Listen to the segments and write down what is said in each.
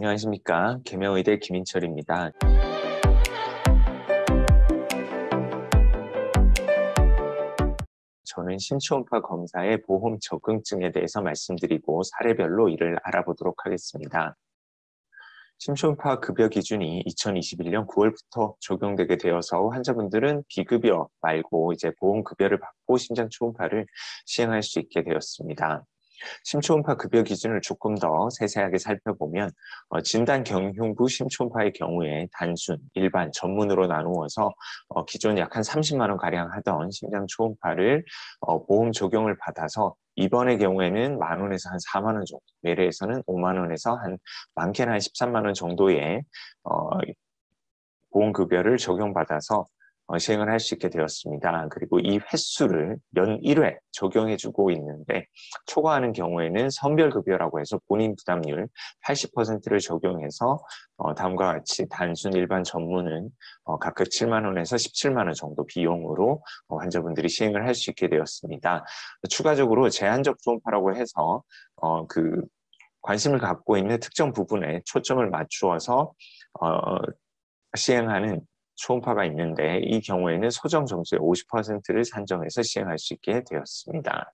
안녕하십니까. 계명의대 김인철입니다. 저는 심초음파 검사의 보험 적응증에 대해서 말씀드리고 사례별로 이를 알아보도록 하겠습니다. 심초음파 급여 기준이 2021년 9월부터 적용되게 되어서 환자분들은 비급여 말고 이제 보험급여를 받고 심장 초음파를 시행할 수 있게 되었습니다. 심초음파 급여 기준을 조금 더 세세하게 살펴보면 진단 경흉부 심초음파의 경우에 단순, 일반, 전문으로 나누어서 기존 약 한 30만 원 가량 하던 심장 초음파를 보험 적용을 받아서 이번의 경우에는 만 원에서 한 4만 원 정도, 외래에서는 5만 원에서 한 많게는 한 13만 원 정도의 보험급여를 적용받아서 시행을 할 수 있게 되었습니다. 그리고 이 횟수를 연 1회 적용해주고 있는데 초과하는 경우에는 선별급여라고 해서 본인 부담률 80%를 적용해서 다음과 같이 단순, 일반, 전문은 각각 7만 원에서 17만 원 정도 비용으로 환자분들이 시행을 할 수 있게 되었습니다. 추가적으로 제한적 초음파라고 해서 관심을 갖고 있는 특정 부분에 초점을 맞추어서 시행하는 초음파가 있는데 이 경우에는 소정 점수의 50%를 산정해서 시행할 수 있게 되었습니다.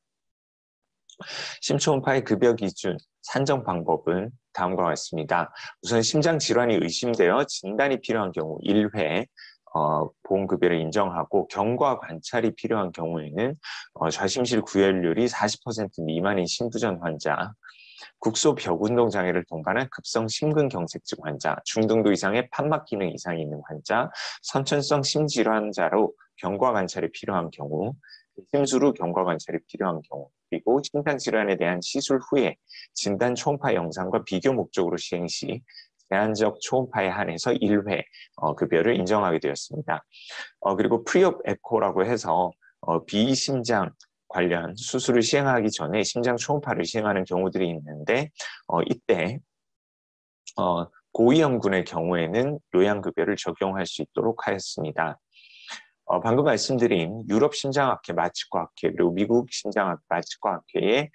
심초음파의 급여 기준, 산정 방법은 다음과 같습니다. 우선 심장 질환이 의심되어 진단이 필요한 경우 1회 보험급여를 인정하고 경과 관찰이 필요한 경우에는 좌심실 구혈률이 40% 미만인 심부전 환자, 국소 벽운동 장애를 동반한 급성 심근경색증 환자, 중등도 이상의 판막 기능 이상이 있는 환자, 선천성 심질환자로 경과 관찰이 필요한 경우, 심수루 경과 관찰이 필요한 경우, 그리고 심장 질환에 대한 시술 후에 진단 초음파 영상과 비교 목적으로 시행 시 제한적 초음파에 한해서 1회 급여를 인정하게 되었습니다. 그리고 프리옵 에코라고 해서 비심장 관련 수술을 시행하기 전에 심장 초음파를 시행하는 경우들이 있는데 이때 고위험군의 경우에는 요양급여를 적용할 수 있도록 하였습니다. 방금 말씀드린 유럽 심장학회 마취과학회 그리고 미국 심장학회 마취과학회의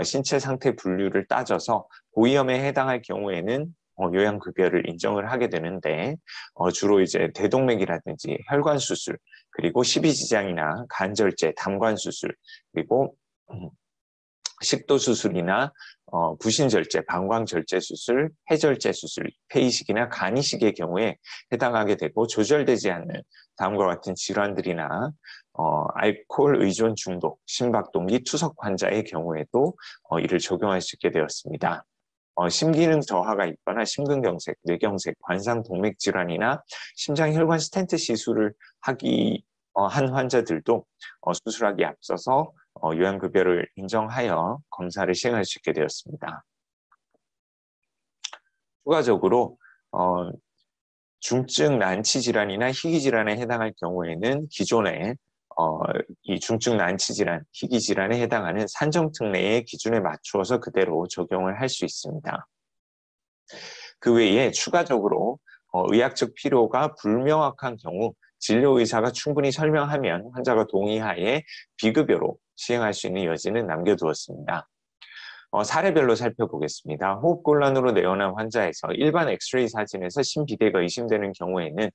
신체 상태 분류를 따져서 고위험에 해당할 경우에는 요양급여를 인정을 하게 되는데 주로 이제 대동맥이라든지 혈관 수술 그리고 십이지장이나 간절제, 담관 수술 그리고 식도 수술이나 부신절제, 방광절제 수술, 폐절제 수술, 폐이식이나 간이식의 경우에 해당하게 되고 조절되지 않는 다음과 같은 질환들이나 알코올 의존 중독, 심박동기 투석 환자의 경우에도 이를 적용할 수 있게 되었습니다. 심기능 저하가 있거나 심근경색, 뇌경색, 관상동맥 질환이나 심장혈관 스텐트 시술을 한 환자들도 수술하기에 앞서서 요양급여를 인정하여 검사를 시행할 수 있게 되었습니다. 추가적으로 중증 난치 질환이나 희귀 질환에 해당할 경우에는 기존에 이 중증 난치 질환, 희귀 질환에 해당하는 산정특례의 기준에 맞추어서 그대로 적용을 할 수 있습니다. 그 외에 추가적으로 의학적 필요가 불명확한 경우 진료 의사가 충분히 설명하면 환자가 동의하에 비급여로 시행할 수 있는 여지는 남겨두었습니다. 사례별로 살펴보겠습니다. 호흡곤란으로 내원한 환자에서 일반 엑스레이 사진에서 심비대가 의심되는 경우에는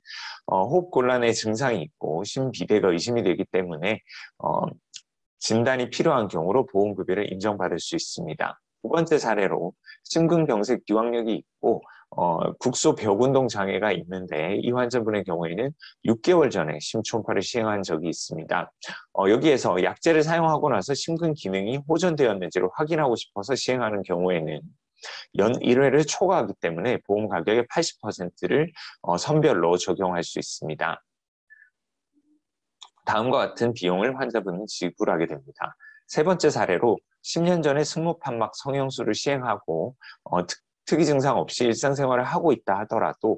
호흡곤란의 증상이 있고 심비대가 의심이 되기 때문에 진단이 필요한 경우로 보험급여를 인정받을 수 있습니다. 두 번째 사례로 심근경색 기왕력이 있고 국소 벽운동 장애가 있는데 이 환자분의 경우에는 6개월 전에 심초음파를 시행한 적이 있습니다. 여기에서 약제를 사용하고 나서 심근 기능이 호전되었는지를 확인하고 싶어서 시행하는 경우에는 연 1회를 초과하기 때문에 보험 가격의 80%를 선별로 적용할 수 있습니다. 다음과 같은 비용을 환자분은 지불하게 됩니다. 세 번째 사례로 10년 전에 승모판막 성형술을 시행하고 특이 증상 없이 일상생활을 하고 있다 하더라도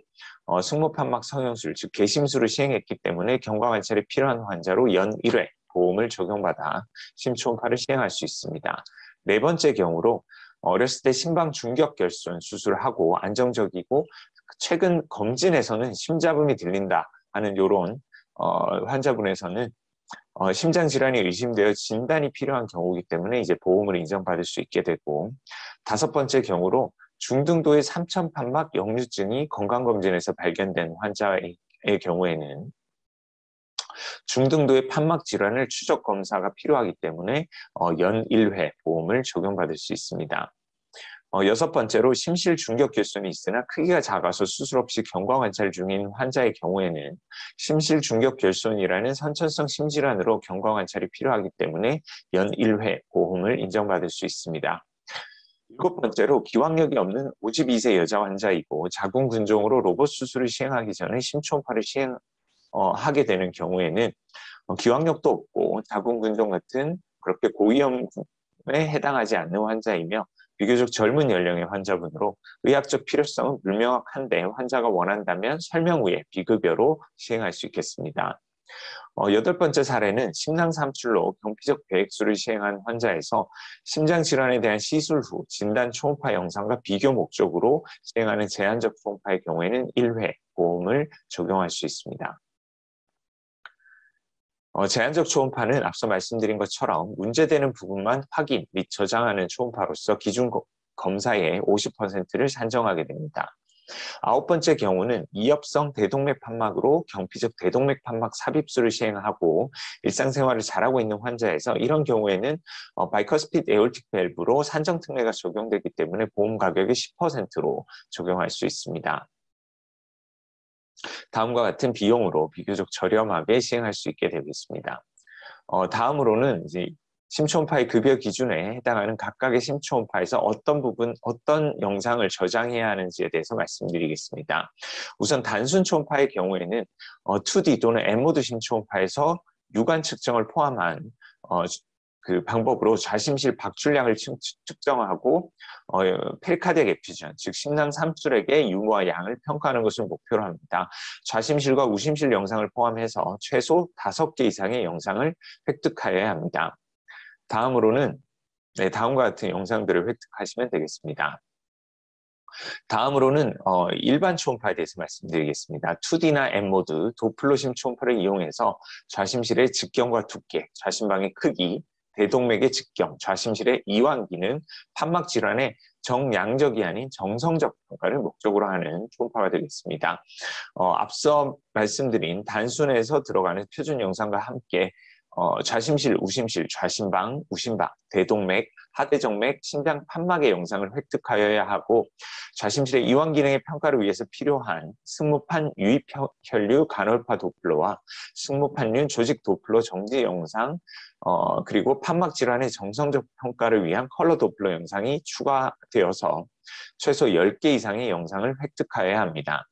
승모판막 성형술, 즉 개심술을 시행했기 때문에 경과관찰이 필요한 환자로 연 1회 보험을 적용받아 심초음파를 시행할 수 있습니다. 네 번째 경우로 어렸을 때 심방 중격결손 수술하고 안정적이고 최근 검진에서는 심잡음이 들린다 하는 이런 환자분에서는 심장질환이 의심되어 진단이 필요한 경우이기 때문에 이제 보험을 인정받을 수 있게 되고, 다섯 번째 경우로 중등도의 삼천판막 역류증이 건강검진에서 발견된 환자의 경우에는 중등도의 판막 질환을 추적 검사가 필요하기 때문에 연 1회 보험을 적용받을 수 있습니다. 여섯 번째로 심실 중격 결손이 있으나 크기가 작아서 수술 없이 경과 관찰 중인 환자의 경우에는 심실 중격 결손이라는 선천성 심질환으로 경과 관찰이 필요하기 때문에 연 1회 보험을 인정받을 수 있습니다. 일곱 번째로 기왕력이 없는 52세 여자 환자이고 자궁근종으로 로봇 수술을 시행하기 전에 심초음파를 하게 되는 경우에는 기왕력도 없고 자궁근종 같은 그렇게 고위험에 해당하지 않는 환자이며 비교적 젊은 연령의 환자분으로 의학적 필요성은 불명확한데 환자가 원한다면 설명 후에 비급여로 시행할 수 있겠습니다. 여덟 번째 사례는 심낭삼출로 경피적 배액술을 시행한 환자에서 심장질환에 대한 시술 후 진단 초음파 영상과 비교 목적으로 시행하는 제한적 초음파의 경우에는 1회 보험을 적용할 수 있습니다. 제한적 초음파는 앞서 말씀드린 것처럼 문제되는 부분만 확인 및 저장하는 초음파로서 기준 검사의 50%를 산정하게 됩니다. 아홉 번째 경우는 이엽성 대동맥 판막으로 경피적 대동맥 판막 삽입술을 시행하고 일상생활을 잘하고 있는 환자에서 이런 경우에는 바이커스피드 에올틱 밸브로 산정 특례가 적용되기 때문에 보험 가격의 10%로 적용할 수 있습니다. 다음과 같은 비용으로 비교적 저렴하게 시행할 수 있게 되겠습니다. 다음으로는 이제 심초음파의 급여 기준에 해당하는 각각의 심초음파에서 어떤 영상을 저장해야 하는지에 대해서 말씀드리겠습니다. 우선 단순 초음파의 경우에는 2D 또는 M모드 심초음파에서 유관 측정을 포함한 그 방법으로 좌심실 박출량을 측정하고 페리카디악 에퓨전, 즉 심낭 삼출액의 유무와 양을 평가하는 것을 목표로 합니다. 좌심실과 우심실 영상을 포함해서 최소 5개 이상의 영상을 획득하여야 합니다. 다음으로는 다음과 같은 영상들을 획득하시면 되겠습니다. 다음으로는 일반 초음파에 대해서 말씀드리겠습니다. 2D나 M모드, 도플러심 초음파를 이용해서 좌심실의 직경과 두께, 좌심방의 크기, 대동맥의 직경, 좌심실의 이완 기능, 판막 질환의 정량적이 아닌 정성적 평가를 목적으로 하는 초음파가 되겠습니다. 앞서 말씀드린 단순에서 들어가는 표준 영상과 함께 좌심실, 우심실, 좌심방, 우심방, 대동맥, 하대정맥, 심장 판막의 영상을 획득하여야 하고 좌심실의 이완 기능의 평가를 위해서 필요한 승무판 유입 혈류 간헐파 도플러와 승무판륜 조직 도플러 정지 영상 그리고 판막 질환의 정성적 평가를 위한 컬러 도플러 영상이 추가되어서 최소 10개 이상의 영상을 획득하여야 합니다.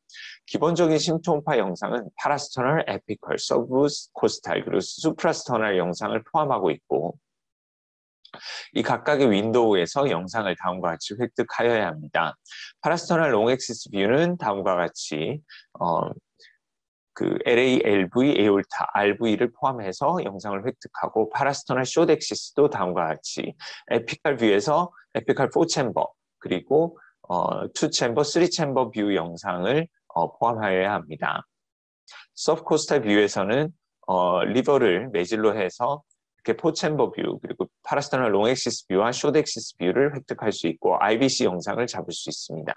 기본적인 심초음파 영상은 파라스터널, 에피컬, 서브코스탈, 그리고 수프라스터널 영상을 포함하고 있고 이 각각의 윈도우에서 영상을 다음과 같이 획득하여야 합니다. 파라스터널 롱액시스 뷰는 다음과 같이 그 LA, LV, 에올타, RV를 포함해서 영상을 획득하고 파라스터널 숏액시스도 다음과 같이 에피칼 뷰에서 에피칼 4챔버 그리고 2챔버, 3챔버 뷰 영상을 포함하여야 합니다. 서브코스탈 뷰에서는 리버를 매질로 해서 이렇게 4챔버 뷰 그리고 파라스터널 롱액시스 뷰와 숏액시스 뷰를 획득할 수 있고 IBC 영상을 잡을 수 있습니다.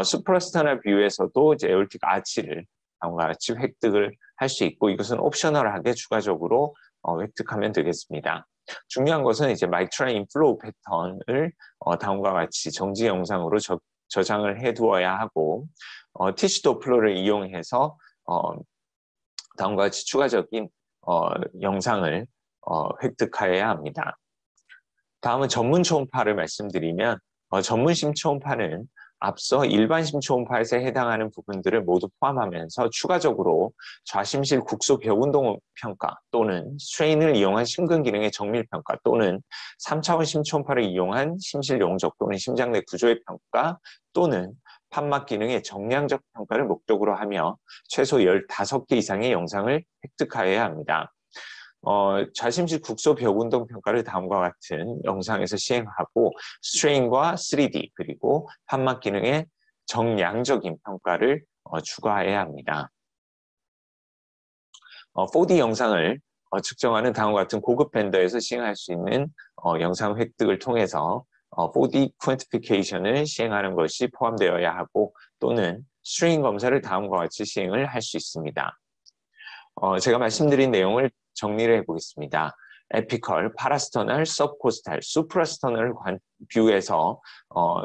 수프라스터널 뷰에서도 이제 에올틱 아치를 다음과 같이 획득을 할 수 있고 이것은 옵셔널하게 추가적으로 획득하면 되겠습니다. 중요한 것은 이제 마이트랄 인플로우 패턴을 다음과 같이 정지 영상으로 저장을 해두어야 하고 티슈 도플러를 이용해서 다음과 같이 추가적인 영상을 획득하여야 합니다. 다음은 전문 초음파를 말씀드리면 전문 심초음파는 앞서 일반 심초음파에서 해당하는 부분들을 모두 포함하면서 추가적으로 좌심실 국소 벽운동 평가 또는 스트레인을 이용한 심근 기능의 정밀 평가 또는 3차원 심초음파를 이용한 심실 용적 또는 심장 내 구조의 평가 또는 판막 기능의 정량적 평가를 목적으로 하며 최소 15개 이상의 영상을 획득하여야 합니다. 좌심실 국소 벽운동 평가를 다음과 같은 영상에서 시행하고 스트레인과 3D 그리고 판막 기능의 정량적인 평가를 추가해야 합니다. 4D 영상을 측정하는 다음과 같은 고급 밴더에서 시행할 수 있는 영상 획득을 통해서 4D 퀀티피케이션을 시행하는 것이 포함되어야 하고 또는 스트링 검사를 다음과 같이 시행을 할 수 있습니다. 제가 말씀드린 내용을 정리를 해보겠습니다. 에피컬, 파라스터널, 서브코스탈, 수프라스터널 뷰에서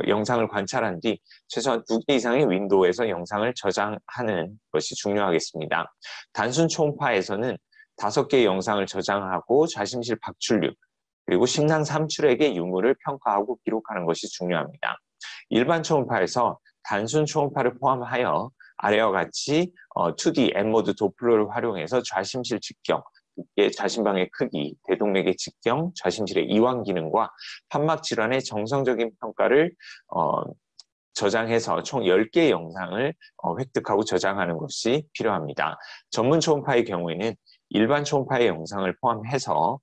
영상을 관찰한 뒤 최소한 2개 이상의 윈도우에서 영상을 저장하는 것이 중요하겠습니다. 단순 초음파에서는 5개의 영상을 저장하고 좌심실 박출률, 그리고 심낭 삼출액의 유무를 평가하고 기록하는 것이 중요합니다. 일반 초음파에서 단순 초음파를 포함하여 아래와 같이 2D M모드 도플러를 활용해서 좌심실 직경, 좌심방의 크기, 대동맥의 직경, 좌심실의 이완 기능과 판막 질환의 정성적인 평가를 저장해서 총 10개의 영상을 획득하고 저장하는 것이 필요합니다. 전문 초음파의 경우에는 일반 초음파의 영상을 포함해서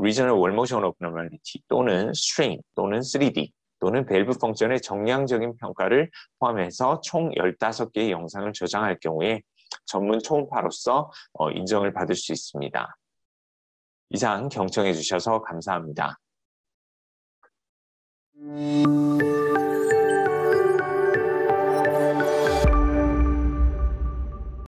Regional Wall Motion Abnormality 또는 Strain 또는 3D 또는 밸브 펑션의 정량적인 평가를 포함해서 총 15개의 영상을 저장할 경우에 전문 초음파로서 인정을 받을 수 있습니다. 이상 경청해 주셔서 감사합니다.